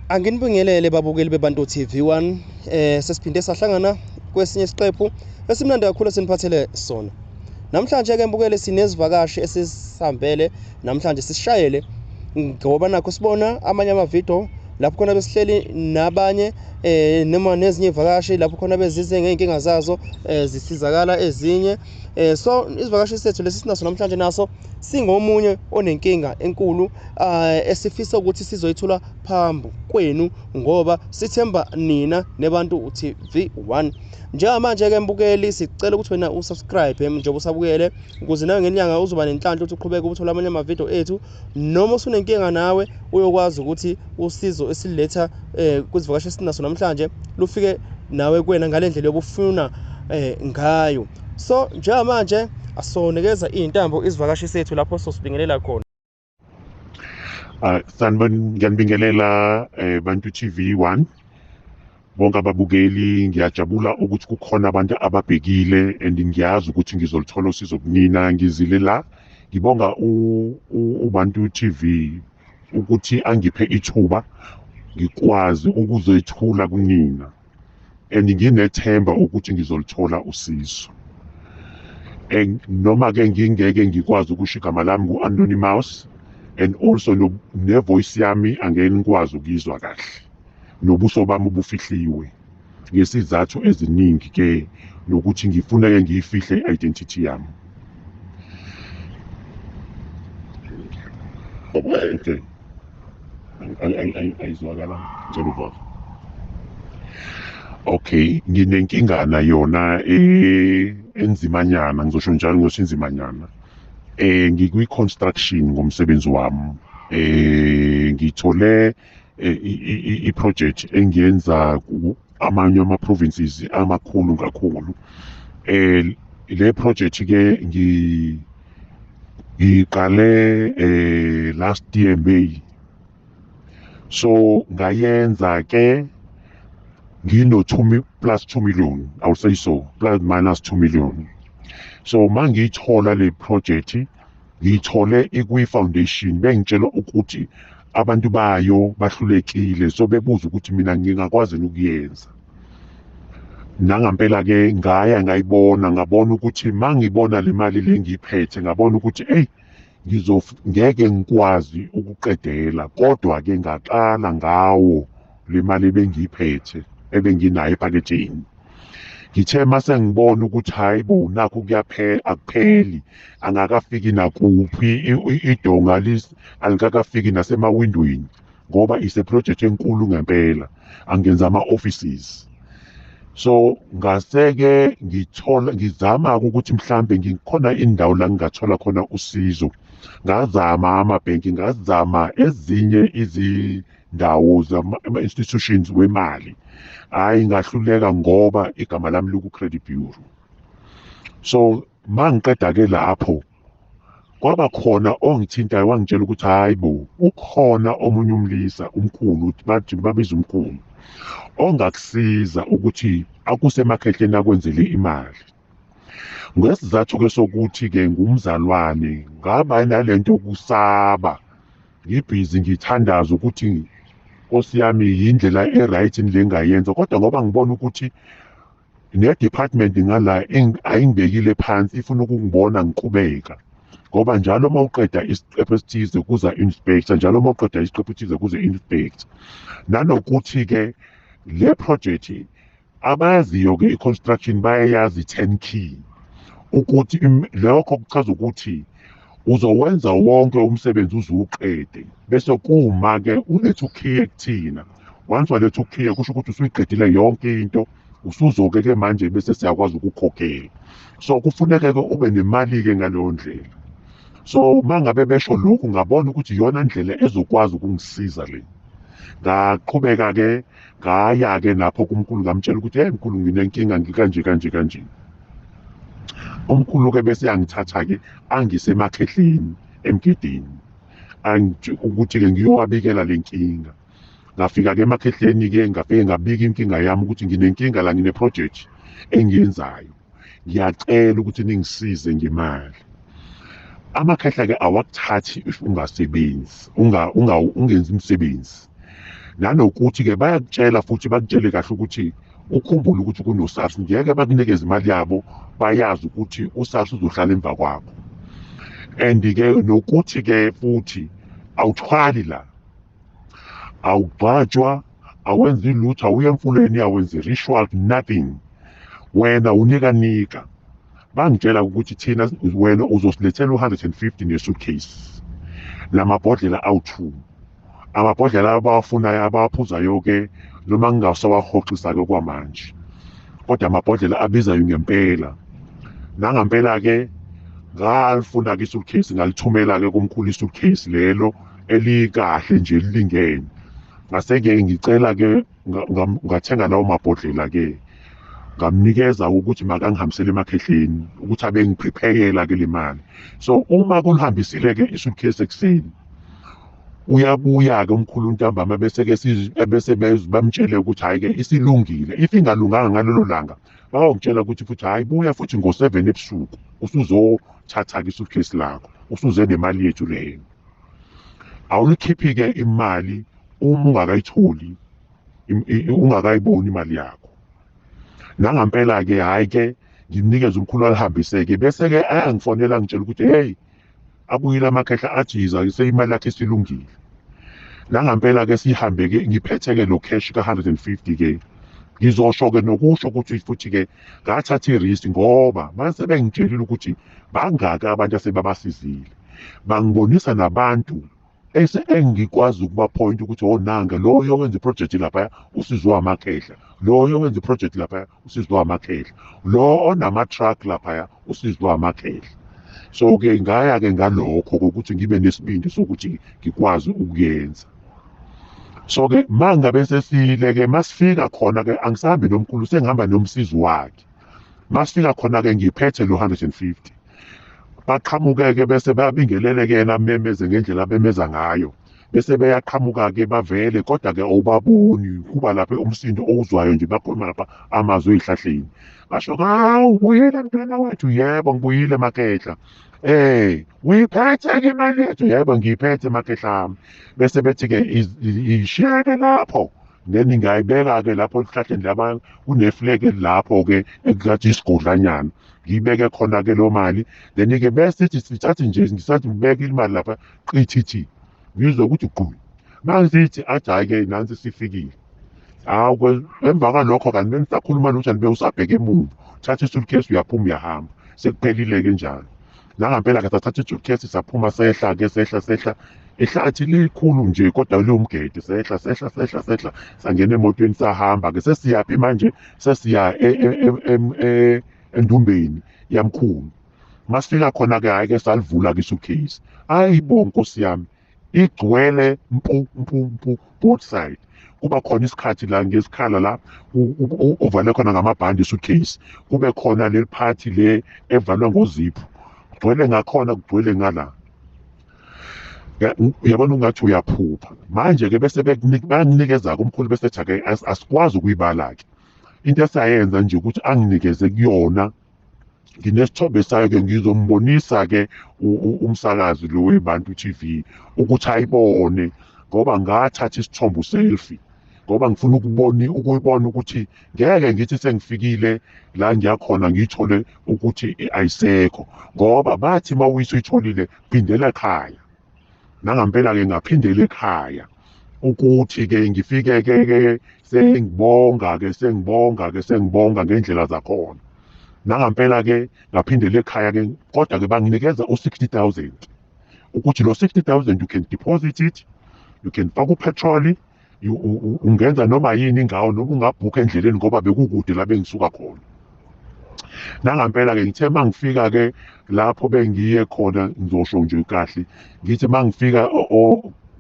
Anginibingelele babukeli beBantu TV1. Sesiphinde sahlangana kwesinye isiqephu esimnandi kakhulu esiniphathele sona. Namhlanje ke mbukele sinezivakashi esisihambele namhlanje sisishayele ngoba nakho sibona amanye amavidiyo lapho khona besihleli nabanye noma nezinye ivakashi lapho khona bezize ngeenkinga zazo zisizakala ezinye. So isivakashi sethu lesinaso namhlanje naso singomunye onenkinga enkulu esifisa ukuthi sizoyithula phambi kwenu ngoba sithemba nina neBantu TV1. Njengamanje ke mbukeli sicela ukuthi wena usubscribe njengoba usabukele ukuze nawe ngenyanga uzoba nenhlanhla ukuthi uqhubeke ukuthola amanye amavidiyo ethu, noma usunenkinga nawe uyokwazi ukuthi usizo esiletha kwizivakashi esinaso namhlanje lufike nawe kuwena ngale ndlela yobufuna ngayo. So njengamanje asonekeza izintambo izivakashi sethu lapho sosibingelela khona. Sanibona, ngiyanibingelela Bantu TV1. Bonke ababukeli, ngiyajabula ukuthi kukhona abantu ababhekile and ngiyazi ukuthi ngizolithola usizo kunina. Ngizile la ngibonga uBantu TV ukuthi angiphe ithuba ngikwazi ukuzoyithula kunina, and nginethemba ukuthi ngizolithola usizo. Noma ke ngingeke ngikwazi ukusho igama lami ku-Anonymous, and also ne-voice yami angeke ngikwazi ukuyizwa kahle, nobuso bami bufihliwe ngesizathu eziningi ke nokuthi ngifuna ngiyifihle i-identity yami. Okay, ayizwakala njalo. Okay, nginenkingana yona enzimanyana, ngizosho njalo, ngizosho inzimanyana. Ngikwi-construction ngomsebenzi wami. Ngithole i-project engiyenza amanye ama-provinces amakhulu kakhulu. Le project ke ngiqale last year May. So ngayenza ke ngino plus 2 million, I would say so, plus minus 2 million. So mangiyithola le project ngiyithole ikwi-foundation, bengitshela ukuthi abantu bayo bahlulekile, so bebuza ukuthi mina ngingakwazi ukuyenza. Nangampela ke ngayibona, ngabona ukuthi mangibona le mali le ngiyiphethe, ngabona ukuthi ngeke ngikwazi ukuqedela, kodwa ke ngaqala ngawo le mali bengiyiphethe ebenginayo ephaketheni. Ngithe mase ngibona ukuthi hayi bo nakho akupheli, angakafiki nakuphi idonga alikakafiki nasemawindweni, ngoba ise-project enkulu ngempela, angenza ama-offices. So ngaseke ngizama ukuthi mhlambe ngikhona indawo la ngingathola khona usizo. Ngazama amabhenki, ngazama ezinye izindawo zama-institutions wemali, hayi ngahluleka ngoba igama lami liku-credit bureau. So mangiqeda ke lapho kwaba khona ongithintayo wangitshela ukuthi hayi bo ukhona omunye umlisa umkhulu, bathi babiza umkhulu, ongakusiza ukuthi akusemakhehleni akwenzele imali. Ngesizathu ke sokuthi ke ngumzalwane, ngaba nalento yokusaba, ngibhizi ngithandaza ukuthi Nkosi yami yindlela e-right le ngayenza, kodwa ngoba ngibona ukuthi ne-department ngala ayingibekile phansi, ifuna ukungibona ngiqhubeka, ngoba njalo mawuqeda isiqephu esithize kuza inspector, njalo mawuqeda isiqephu esithize kuze inspector. Nanokuthi ke le project abayaziyo ke i-construction bayayazi 10 key, ukuthi lokho kuchaza ukuthi uzowenza wonke umsebenzi uzuqede, bese kuma ke uletha ukhiye kuthina. Once waletha ukhiye kusho ukuthi usuyiqedile yonke into, usuzoke ke manje bese siyakwazi ukukhokhela. So kufuneka ke ube nemali ke ngaleyo ndlela. So mangabe besho lokhu ngabona ukuthi iyona ndlela ezokwazi ukungisiza le. Ngaqhubeka ke ngaya ke lapho kumkhulu ngamtshela ukuthi mkhulu nginenkinga kanje. Umkhulu ke bese yangithatha ke angisemakhehleni emgidini ukuthi ke ngiyowabikela lenkinga. Ngafika ke emakhehleni ke ngafike ngabika inkinga yami ukuthi nginenkinga la, ngine project engiyenzayo, ngiyacela ukuthi ningisize ngemali. Amakhehla ke awakuthathi if ungasebenzi, ungenzi umsebenzi. nanokuthi-ke bayakutshela futhi bakutshele kahle ukuthi ukhumbule ukuthi kuno-SARS, ngeke bakunikeze imali yabo bayazi ukuthi u-SARS uzohlala emva kwakho. And-ke nokuthi-ke futhi awuthwali la, awugcwatshwa, awenzi lutho, awuye emfuleni, awenzi ritual, nothing. Wena unika bangitshela ukuthi thina wena uzosilethela u-150 ne-suitcase, lamabhodlela awu-2. Amabhodlela abawafunayo abawaphuzayo-ke noma ngingasawahoxisa-ke kwamanje, kodwa amabhodlela abizayo ngempela. Nangampela-ke ngalifuna-ke i-suitcase, ngalithumela-ke kumkhulu i-suitcase lelo elikahle nje elilingene. Ngase-ke ngicela-ke ngathenga lawo mabhodlela-ke, ngamnikeza ukuthi makangihambisele emakhehleni ukuthi abe ngiprepare-yela-ke le mali. So uma kulihambisile-ke i-suitcase ekuseni, uyabuya-ke umkhulu untambama bese bamtshele ukuthi hhayi-ke isilungile. If ingalunganga ngalelo langa bayongitshela ukuthi futhi hhayi buya futhi ngo-7 ebusuku usuzothatha-ke i-suitcase lakho, usuze nemali yethu leyo. Awulikhiphi-ke imali uma ungakayitholi, ungakayiboni imali yakho. Nangampela-ke hhayi-ke ngimnikeze umkhulu alihambise-ke bese-ke ayangifonela ngitshela ukuthi hey, abuyile amakhehla ajiza seyimali yakhe isilungile. Nangampela-ke sihambe-ke ngiphethe-ke lo cash ka-150-ke. Ngizosho-ke nokusho ukuthi futhi-ke ngathatha i-risk ngoba mase bengitshelile ukuthi bangaka abantu asebabasizile. Bangibonisa nabantu engikwazi ukuba-point ukuthi onanga loyo wenza iprojekthi laphaya usizwe amakhehla, loyo wenza iprojekthi laphaya usizwe amakhehla, lo onama-truck laphaya usizwe amakhehla. So-ke ngaya-ke ngalokho kokuthi ngibe nesibindi sokuthi ngikwazi ukuyenza. So-ke mangabe sesile-ke masifika khona-ke angisahambi nomkhulu, sengihamba nomsizi wakhe. Masifika khona-ke ngiphethe lo 150. Baqhamuke-ke bese babingelele-ke yena memeze ngendlela abemeza ngayo. Bese beyaqhamuka-ke bavele kodwa-ke awubaboni kuba lapha umsindo owuzwayo nje bakhuluma lapha amazwi ey'hlahleni. Basho hawu ubuyile mntwana wethu, yebo ngibuyile makehla. Uyiphethe-ke imali yethu, yebo ngiyiphethe makehla ami. Bese bethi-ke ishiyeke lapho, then ngiyayibeka-ke lapho esihlahleni laba kuneflege lapho-ke ekuzathi isigodlanyana. Ngiyibeke khona-ke lo mali, then-ke bese sithi sithathe nje ngisathi ngibeke imali lapha qithithi ngizwe ukuthi gqu. Mangisithi athi hhayi-ke nansi sifikile. Hawu emva kwalokho kanti benisakhuluma lutho bewusabheke emuva, uthatha i-suitcase uyaphuma uyahamba, sekuphelile-ke njalo. Nangampela-ke sathatha i-suitcase saphuma sehla-ke sehla ihlathi likhulu nje kodwa liwumgede, sehla sangena emotweni sahamba-ke. Sesiyaphi manje? Sesiya endumbeni yamkhulu. Masifika khona-ke hhayi-ke salivula-ke i-suitcase. Hayi bo nkosi yami, igcwele mpu both side. Kuba khona isikhathi la ngesikhala la uvale khona ngamabhande i-suitcase, kube khona leli phathi le evalwa ngozipho, kugcwele ngakhona kugcwele ngala. Uyabona ungathi uyaphupha. Manje-ke bese bayanginikeza-ke umkhulu bese ethi-ke asikwazi ukuyibala-ke. Into esayenza nje ukuthi anginikeze kuyona, nginesithombe sayo-ke ngizombonisa-ke umsakazi lo weBantu TV ukuthi ayibone ngoba ngathatha isithombe selfie ngoba ngifuna ukubona ukuthi ngeke ngithi sengifikile la ngiyakhona ngiyithole ukuthi ayisekho, ngoba bathi uma uyitholile phindela ekhaya. Nangampela-ke ngaphindela ekhaya ukuthi-ke ngifike-ke sengibonga ngendlela zakhona. Nangampela-ke ngaphindela ekhaya-ke kodwa-ke banginikeza u-60,000 ukuthi lo 60,000 you can deposit it, you can faka upetroli, ungenza noma yini ngawo, noma ungabhukha endleleni ngoba bekukude la bengisuka khona. Nangampela-ke ngithe mangifika-ke lapho bengiye khona, ngizosho nje kahle ngithi mangifika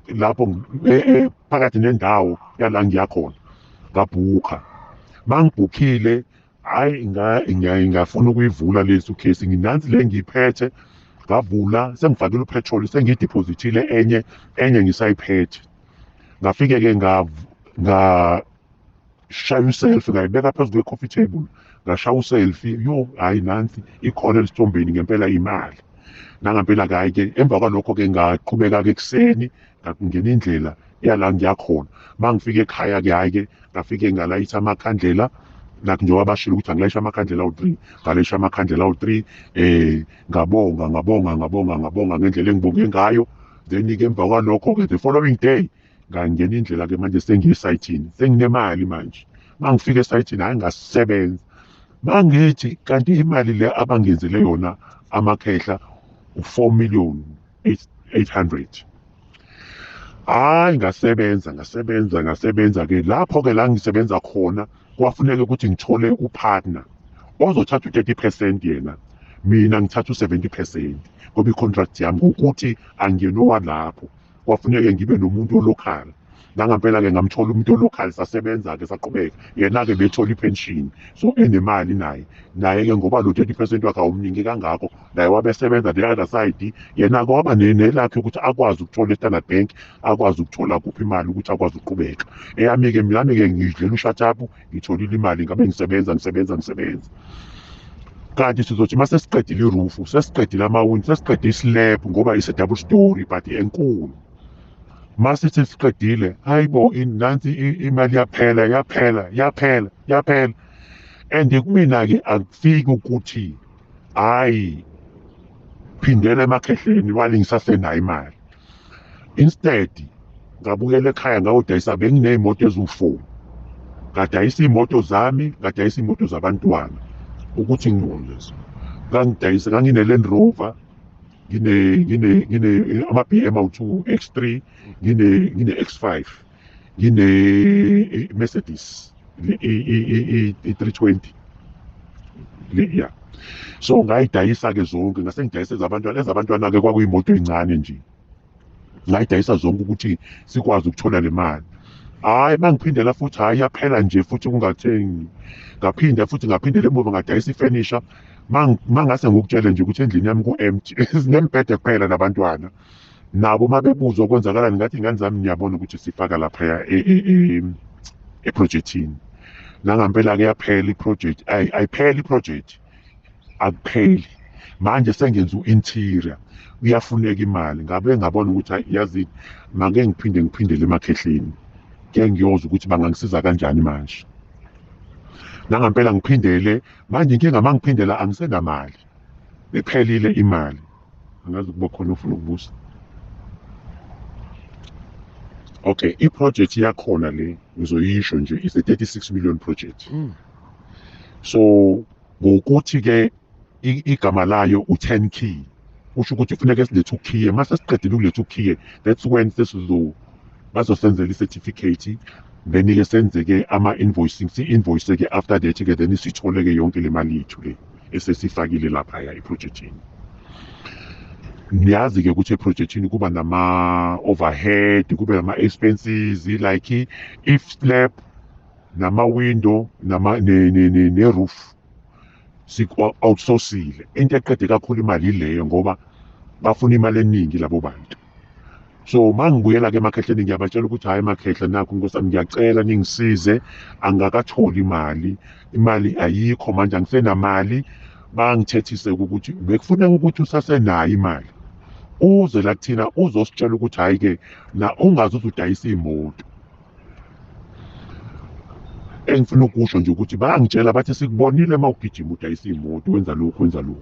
lapho phakathi nendawo yala ngiyakhona ngabhukha. Mangibhukhile hhayi ngingafuna ukuyivula le suitcase, nginansi le ngiyiphethe, ngavula sengifakile upetrol sengiyideposithile enye ngisayiphethe. Ngafike-ke ngashaya uselfie ngayibeka phezu kwe-coffee table, ngashaya uselfie. Yo hhayi nansi ikhona esithombeni ngempela imali. Nangampela-ke hhayi-ke emva kwalokho-ke ngaqhubeka-ke ekuseni ngangena indlela yala ngiyakhona. Mangifika ekhaya ke hayi ke ngafike ngalayitha amakhandlela like njengoba bashilo ukuthi angilayisha amakhandlela awu-3 ngalayisha amakhandlela awu-3 ngabonga ngendlela engibonge ngayo. Then ke emva kwalokho ke the following day ngangena indlela ke manje sengiye esayithini senginemali manje. Mangifika esayithini hayi ngasebenza mangithi kanti imali le abangenzele yona amakhehla u4,800,000. Hayi ngasebenza ke lapho ke la ngisebenza khona kwafuneka ukuthi ngithole upartner ozothatha u30% yena mina ngithatha u70% ngoba icontract yami ukuthi angiyenowa lapho kwafuneka ngibe nomuntu olocal. Nangempela ke ngamthola umuntu olocal sasebenza ke saqhubeka yena ke bethola ipension so enemali naye ke ngoba lo 30% wakhe awumningi kangakho naye wabesebenza the other side yena kwaba nelakhe ukuthi akwazi ukuthola eStandard Bank akwazi ukuthola kuphi imali ukuthi akwazi ukuqhubeka. Eyami ke ngidlela ushatapu ngitholile imali ngabe ngisebenza kanti sizothi mase siqedile iroof sesiqedile amawindi sesiqedile islab ngoba is a double story but enkulu. Mase sesiqedile hayibo nansi imali yaphela and kumina ke akufiki ukuthi hayi phindela emakhehleni wali ngisasenayo imali. Instead ngabuyela ekhaya ngawudayisa benginey'moto eziwu4 ngadayisa iy'moto zami ngadayisa iy'moto zabantwana ukuthi ngingolezi ngangidayisa ngine-Land Rover ngine ama-BM awu2 X3 ngine X5 ngine Mercedes i320 yeah. So ngayidayisa ke zonke ngase ngidayisa ezabantwana ke kwakuyimoto encane nje ngayidayisa zonke ukuthi sikwazi ukuthola le mali. Hayi mangiphindela futhi hayi yaphela nje futhi kungathengi ngaphindela emuva ngadayisa ifurniture mangase ngikutshele nje ukuthi endlini yami ku-empty sinembhede kuphela nabantwana nabo mabebuzwa kwenzakalani ngathi ingane zami ngiyabona ukuthi sifaka laphaya eprojectini. Nangempela ke yaphela iproject ayipheli iproject akupheli manje sengenza u-interior uyafuneka imali ngabe ngabona ukuthi yazi make ngiphindele emakhehleni ke ngiyoza ukuthi bangangisiza kanjani manje. Nangempela ngiphindele manje inkinga mangiphindela angisenamali ephelile imali angazi kuba khona ufuna ukubuza. Okay, iproject yakhona le ngizoyisho nje is a 36 million project. So ngokuthi ke igama layo u10 key usho ukuthi kufuneka silethe ukey mase siqedile ukuletha ukey that's when bazosenzela i-certificate then ke senzeke ama-invoicing si-invoice ke after that ke then sithole ke yonke le mali yethu le esesifakile lapha eprojectini. Niyazi ke ukuthi eprojectini kuba nama-overhead kube nama-expenses like if slab nama-window ne-roof siku-outsourcile. Into eqede kakhulu imali leyo ngoba bafuna imali eningi labo bantu. So mangibuyela ke emakhehleni ngiyabatshela ukuthi hayi emakhehla nakho nkosami ngiyacela ningisize angakatholi imali ayikho manje angisenamali bangithethise ukuthi bekufuneka ukuthi usasenayo imali uze la kuthina uzositshela ukuthi hayi ke na ungaze uzudayisa imoto. Engifuna ukusho nje ukuthi bayangitshela bathi sikubonile mawugijima udayisa imoto wenza lokhu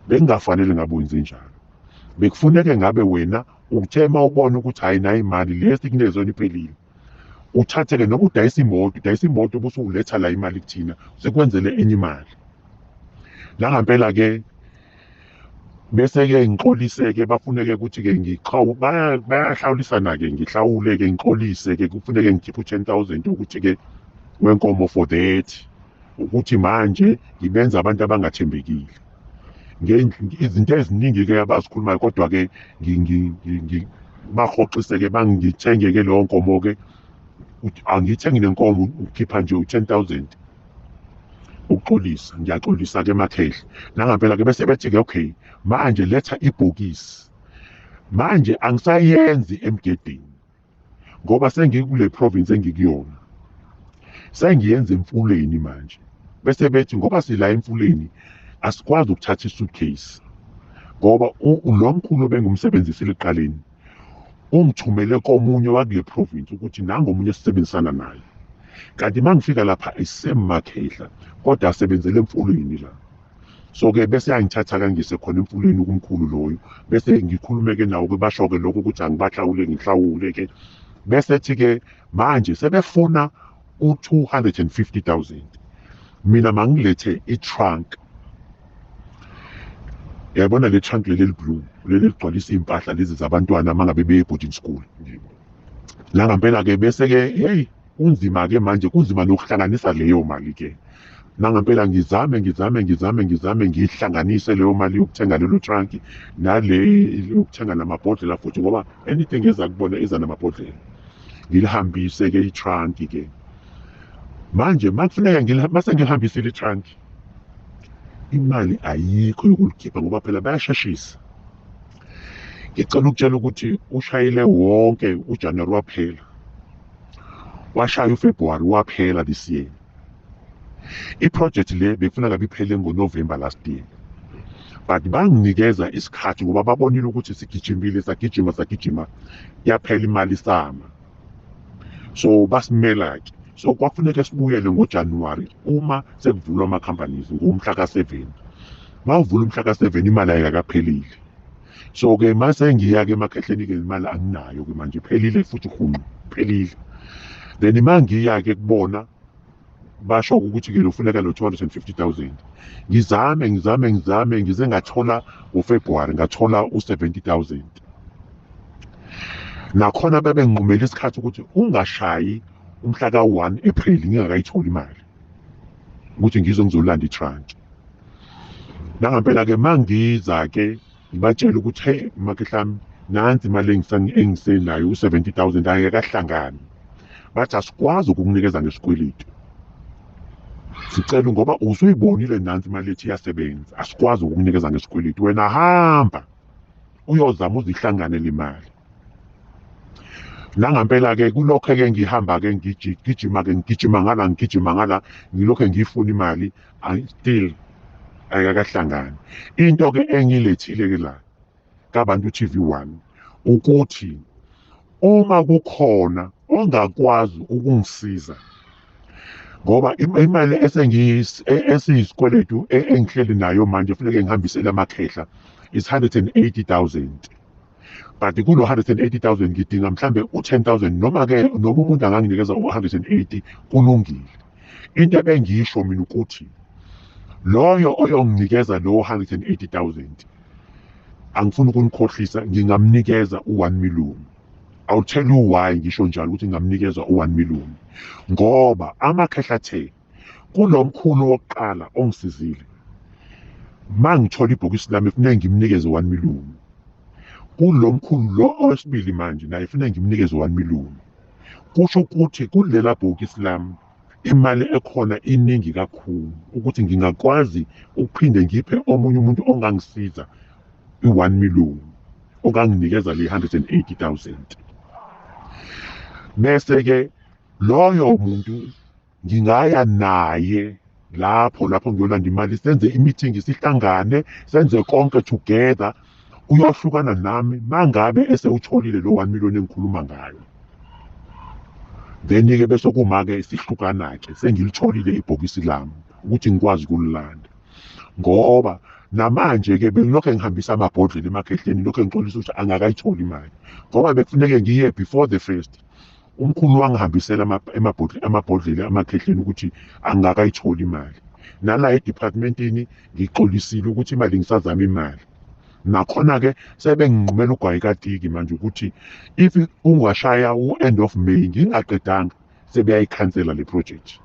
bengingafanele ngabe wenze njalo. Bekufuneke ngabe wena uthe mawubona ukuthi hayi nayo imali lesi kunezona iphelile uthathe-ke noma udayisa imoto bese uletha la imali kuthina sekwenzele enye imali. Nangempela-ke bese-ke ngixolise-ke bafuneke ukuthi-ke bayahlawulisana-ke ngihlawule-ke ngixolise-ke kufuneke ngikhiphe u10,000 ukuthi-ke wenkomo for that ukuthi manje ngibenza abantu abangathembekile. Izinto eziningi-ke abazikhulumayo kodwa-ke bahoxise-ke bangithenge-ke leyo nkomo-ke angithengi nenkomo ukhipha nje u10,000 ukuxolisa. Ngiyaxolisa-ke emakhehla nangempela-ke bese bethi-ke okay manje letha ibhokisi. Manje angisayenzi emgedeni ngoba sengikule province engikuyona sengiyenza emfuleni manje. Bese bethi ngoba sila emfuleni asikwazi ukuthatha isuitcase ngoba lo mkhulu bengumsebenzisile ekuqaleni ungithumele komunye wakule province ukuthi nangomunye sisebenzisana naye. Kanti mangifika lapha isemakhehla kodwa asebenzele emfulweni la. So-ke bese yangithatha kangise khona emfulweni kumkhulu loyo, bese ngikhulume-ke nawo-ke basho-ke lokho ukuthi angibahlawule ngihlawule-ke. Bese ethi-ke manje sebefuna u-250,000 mina mangilethe i-trunk. Yabona le trunk leli blue leli ligcwalisa impahla lezi zabantwana mangabe beye boarding school. La ngempela-ke bese-ke hey kunzima-ke manje, kunzima nokuhlanganisa leyo mali-ke. Nangempela ngizame ngihlanganise leyo mali yokuthenga lelo trunk nale yokuthenga namabhodlela futhi, ngoba anything eza kubona iza namabhodlela. Ngilihambise-ke i-trunk-ke. Manje makufuneka mase ngilihambisile i-trunk, imali ayikho yokulikhipha ngoba phela bayasheshisa. Ngicela ukutshela ukuthi ushayile wonke uJanuary waphela, washaya uFebruary waphela this year. I-project le bekufuneka biphele ngoNovember last year, but banginikeza isikhathi ngoba babonile ukuthi sigijimile sagijima yaphela imali sama. So basimela-ke. So kwakufuneka sibuyele ngoJanuary uma sekuvulwa ama-companies ngomhla ka-7. Mawuvula umhla ka-7 imali ayikaphelile. So-ke mase ngiya-ke emakhehleni-ke imali anginayo-ke manje iphelile futhi phelile. Then mangiya-ke kubona basho ukuthi-ke lofuneka lo 250,000. Ngizame ngize ngathola uFebruary ngathola u70,000. Nakhona bebenginqumela isikhathi ukuthi ungashayi umhla ka-1 April ngingakayitholi imali ukuthi ngizolanda i-trunk. Nangempela-ke mangiza-ke ngibatshela ukuthi hey makhehlami nansi imali engisenayo u70,000 ayikahlangani. Bathi asikwazi ukukunikeza ngesikweletu. Sicela ngoba usuyibonile nansi imali ethi iyasebenza, asikwazi ukukunikeza ngesikweletu. Wena hamba uyozama uzihlangane le mali. Nangempela-ke kulokho-ke ngihamba-ke ngigijima ngala ngilokho ngifuna imali still ayikakahlangani. Into-ke engilethile-ke la kaBantu TV1 ukuthi uma kukhona ongakwazi ukungisiza, ngoba imali esiyisikweletu engihleli nayo manje kufuneka ngihambisele amakhehla is 180,000. But kulo 180,000 ngidinga mhlambe u10,000 noma umuntu anganginikeza u180 kulungile. Into ebengiyisho mina ukuthi loyo oyonginikeza lo 180,000 angifuni ukunikhohlisa, ngingamnikeza u1 million. I'll tell you why ngisho njalo ukuthi ngingamnikeza u1 million. Ngoba amakhehla athe kulomkhulu wokuqala ongisizile, mangithola ibhokisi lami kufanele ngimnikeze 1 million. Kulomkhulu lo owesibili manje naye kufanele ngimnikeze 1 million. Kusho ukuthi kulela bhokisi lami imali ekhona iningi kakhulu ukuthi ngingakwazi ukuphinde ngiphe omunye umuntu ongangisiza i1 million onganginikeza le 180,000. Bese-ke loyo muntu ngingaya naye lapho ngiyolanda imali, senze i-meeting sihlangane senze konke together. Uyohlukana nami mangabe esewutholile lo 1 million engikhuluma ngayo. Then-ke bese kuma-ke sihlukana-ke sengilitholile ibhokisi lami ukuthi ngikwazi ukulilanda. Ngoba namanje-ke bengilokho ngihambisa amabhodlela emakhehleni lokho ngixolisa ukuthi angakayitholi imali. Ngoba bekufuneke ngiye before the first. Umkhulu wangihambisela amabhodlela amakhehleni ukuthi angakayitholi imali. Nala edepartmentini ngixolisile ukuthi imali ngisazama imali. Nakhona-ke sebenginqumela ugwayi katiki manje ukuthi if ungashaya u-end of May ngingaqedanga sebeyayikhansela le project.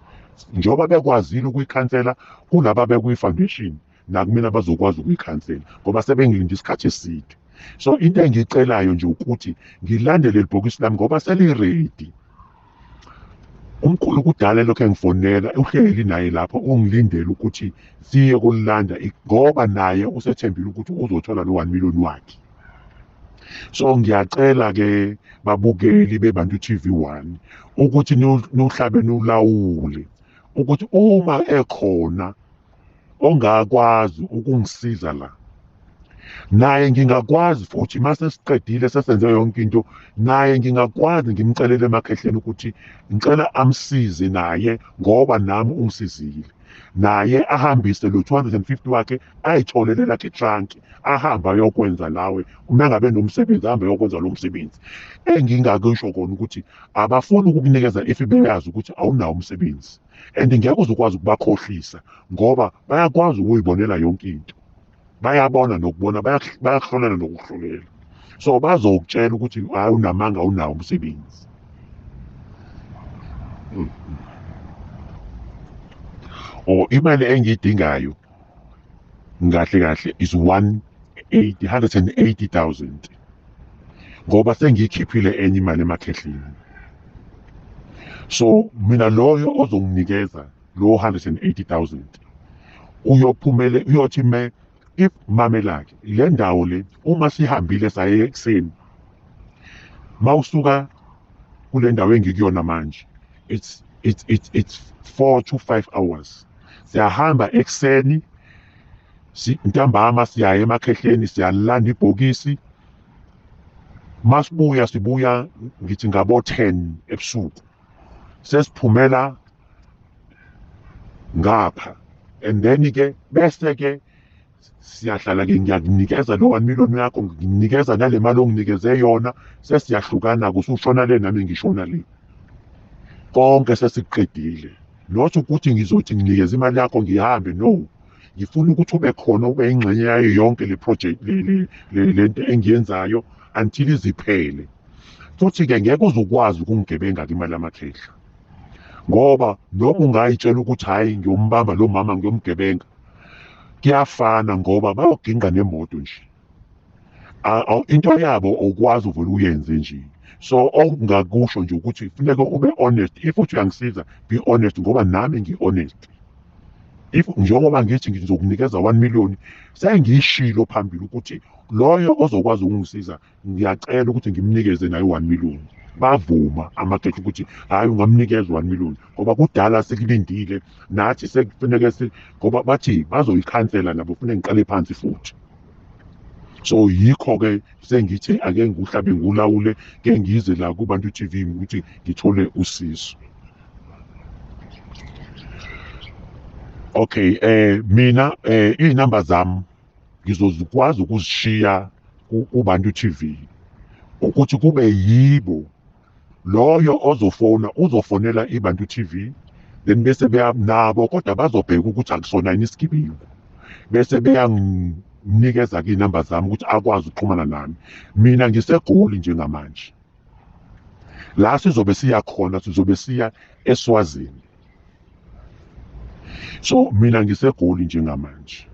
Njengoba bekwazile ukuyikhansela kulaba bekuyi-foundation nakumina bazokwazi ukuyikhansela ngoba sebengilinde isikhathi eside. So into engicelayo nje ukuthi ngilandele libhokisi lami ngoba seli-ready. Umkhulu kudala lokho engifonela uhleli naye lapho ungilindele ukuthi siye kulanda ngoba naye usethembile ukuthi uzothola lo 1 million wakhe. So ngiyacela-ke babukeli beBantu TV1 ukuthi nuhlabe nulawule ukuthi uma ekhona ongakwazi ukungisiza la naye ngingakwazi futhi mase siqedile sesenze yonke into, naye ngingakwazi ngimcelele emakhehleni ukuthi ngicela amsize naye ngoba nami ungisizile, naye ahambise lo 250 wakhe ayitholele lakhe trunk, ahamba ayokwenza lawe uma ngabe nomsebenzi, ahambe ayokwenza lo msebenzi. Engingakusho kona ukuthi abafuni ukukunikeza if beyazi ukuthi awunawo umsebenzi, and ngeke uzokwazi ukubakhohlisa ngoba bayakwazi ukuyibonela yonke into, bayabona nokubona, bayakuhlolela nokuhlolela, so bazokutshela ukuthi hayi unamanga, awunawo umsebenzi. Or imali engiyidingayo kahle kahle is 180,000 ngoba sengiyikhiphile enye imali emakhehleni. So mina loyo ozonginikeza lo 180,000 uyothi if mamelake le ndawo le uma sihambile saye ekuseni, mawusuka kule ndawo engikuyona manje it's 4 to 5 hours. Siyahamba ekuseni, ntambama siyaye emakhehleni, siyalanda ibhokisi, sibuya ngithi ngabo 10 ebusuku, sesiphumela ngapha, and then ke bese ke siyahlala ke ngiyakunikeza lo 1 million yakho, nginikeza nale mali onginikeze yona, sesiyahlukana kusushona le nami ngishona le, konke sesiqedile. Not ukuthi ngizothi nginikeza imali yakho ngihambe, no, ngifuna ukuthi ube khona, ube ingxenye yayo yonke le project lento engiyenzayo until iziphele. Futhi ke ngeke uzokwazi ukungigebenga imali yamakhehla ngoba noma ungayitshela ukuthi hayi ngiyombamba lo mama ngiyomgebenga, kuyafana ngoba bayoginqa nemoto nje, into yabo okwazi uvela uyenze nje. So okungakusho nje ukuthi kufuneka ube honest, if uthi uyangisiza be honest ngoba nami ngi-honest. If njengoba ngithi ngizokunikeza 1 million, sengiyishilo phambili ukuthi loyo ozokwazi ukungisiza ngiyacela ukuthi ngimnikeze naye 1 million. Bavuma amakhehla ukuthi hayi ungamnikeza 1 million ngoba kudala sekulindile nathi sekufuneka ngoba bathi bazoyikhansela nabo, kufuneka ngiqale phansi futhi. So yikho ke sengithi ake nguhlabe ngulawule, ke ngize la kuBantu TV ukuthi ngithole usizo. Okay, mina inamba zami ngizokwazi ukuzishiya kuBantu TV ukuthi kube yibo loyo uzofonela iBantu TV, then bese nabo kodwa bazobheka ukuthi akusona yini isigebengu, bese beyanginikeza ke inamba zami ukuthi akwazi ukuxhumana nami. Mina ngiseGoli njengamanje, la sizobe siya khona, sizobe siya eSwazini. So mina ngiseGoli njengamanje.